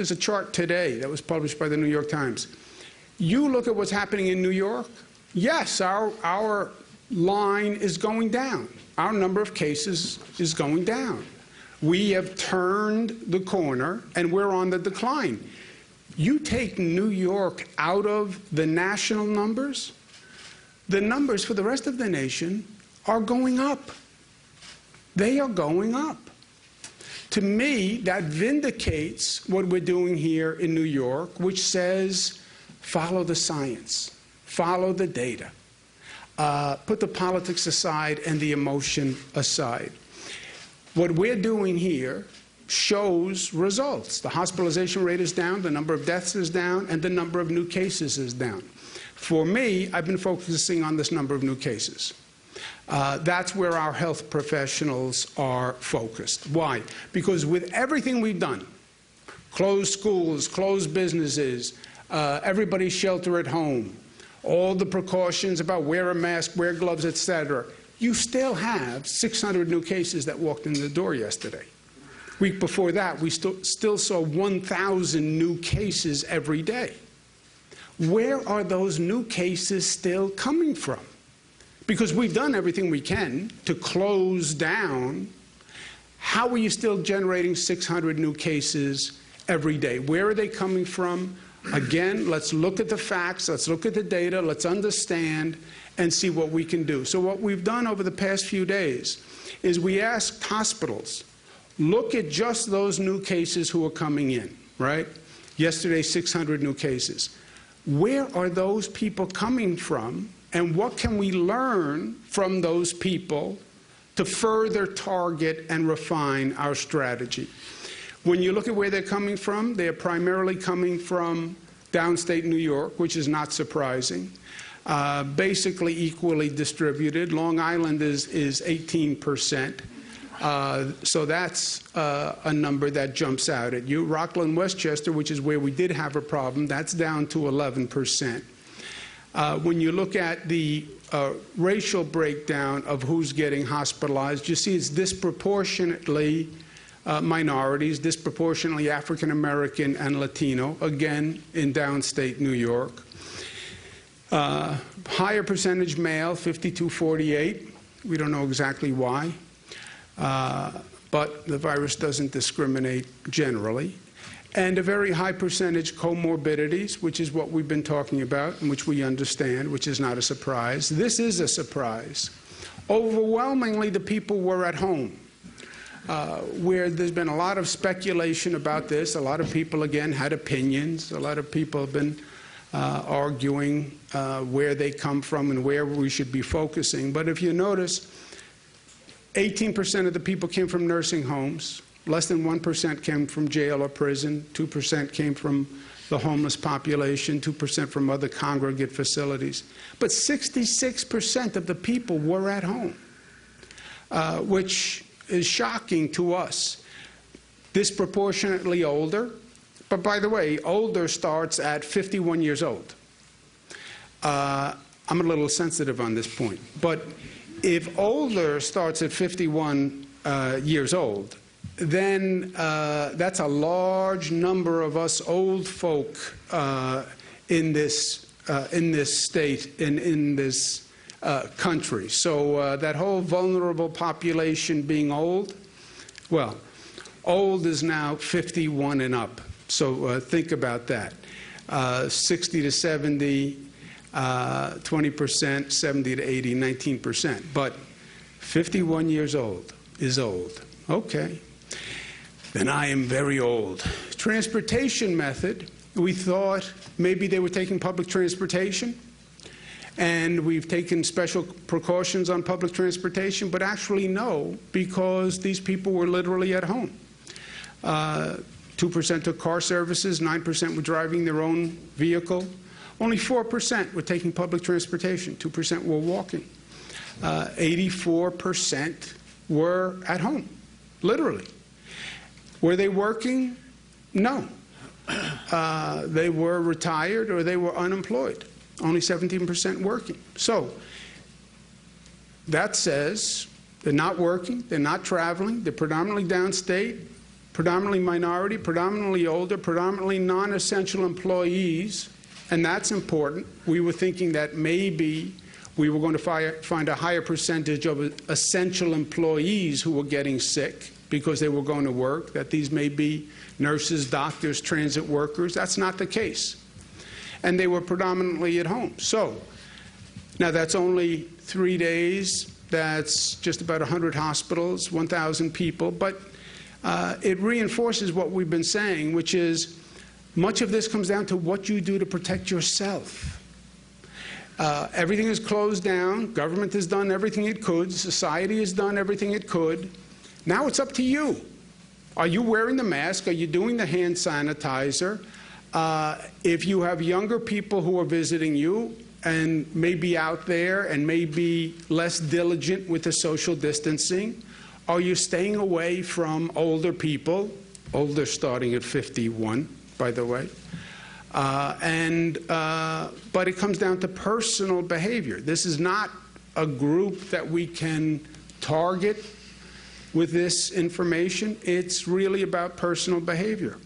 there's a chart today that was published by the New York Times. You look at what's happening in New York, yes, our line is going down. Our number of cases is going down. We have turned the corner, and we're on the decline. You take New York out of the national numbers, the numbers for the rest of the nation are going up. They are going up. To me, that vindicates what we're doing here in New York, which says, follow the science, follow the data, put the politics aside and the emotion aside. What we're doing here shows results. The hospitalization rate is down, the number of deaths is down, and the number of new cases is down. For me, I've been focusing on this number of new cases. That's where our health professionals are focused. Why? Because with everything we've done, closed schools, closed businesses, everybody shelter at home, all the precautions about wear a mask, wear gloves, etc., you still have 600 new cases that walked in the door yesterday. Week before that, we still saw 1,000 new cases every day. Where are those new cases still coming from? Because we've done everything we can to close down. How are you still generating 600 new cases every day? Where are they coming from? Again, let's look at the facts, let's look at the data, let's understand and see what we can do. So what we've done over the past few days is we asked hospitals, look at just those new cases who are coming in, right? Yesterday, 600 new cases. Where are those people coming from, and what can we learn from those people to further target and refine our strategy? When you look at where they're coming from, they're primarily coming from downstate New York, which is not surprising. Basically equally distributed. Long Island is 18%. So that's a number that jumps out at you. Rockland, Westchester, which is where we did have a problem, that's down to 11%. When you look at the racial breakdown of who's getting hospitalized, you see it's disproportionately minorities, disproportionately African American and Latino, again in downstate New York. Higher percentage male, 52-48. We don't know exactly why. But the virus doesn't discriminate generally. And a very high percentage comorbidities, which is what we've been talking about and which we understand, which is not a surprise. This is a surprise. Overwhelmingly, the people were at home, where there's been a lot of speculation about this. A lot of people, again, had opinions. A lot of people have been arguing where they come from and where we should be focusing. But if you notice, 18% of the people came from nursing homes. Less than 1% came from jail or prison. 2% came from the homeless population. 2% from other congregate facilities. But 66% of the people were at home, which is shocking to us. Disproportionately older. But by the way, older starts at 51 years old. I'm a little sensitive on this point. But if older starts at 51 years old, then that's a large number of us old folk in this state, in this country. So that whole vulnerable population being old, well, old is now 51 and up. So think about that. 60 to 70, 20%, 70 to 80, 19%. But 51 years old is old. Okay. Then I am very old. Transportation method, we thought maybe they were taking public transportation, and we've taken special precautions on public transportation, but actually no, because these people were literally at home. 2% took car services, 9% were driving their own vehicle. Only 4% were taking public transportation, 2% were walking. 84% were at home, literally. Were they working? No. They were retired or they were unemployed. Only 17% working. So that says they're not working, they're not traveling, they're predominantly downstate, predominantly minority, predominantly older, predominantly non-essential employees, and that's important. We were thinking that maybe we were going to find a higher percentage of essential employees who were getting sick because they were going to work, that these may be nurses, doctors, transit workers. That's not the case. And they were predominantly at home. So now that's only 3 days. That's just about 100 hospitals, 1,000 people. But it reinforces what we've been saying, which is much of this comes down to what you do to protect yourself. Everything is closed down. Government has done everything it could. Society has done everything it could. Now it's up to you. Are you wearing the mask? Are you doing the hand sanitizer? If you have younger people who are visiting you and may be out there and may be less diligent with the social distancing, are you staying away from older people, older starting at 51, by the way? But it comes down to personal behavior. This is not a group that we can target with this information. It's really about personal behavior.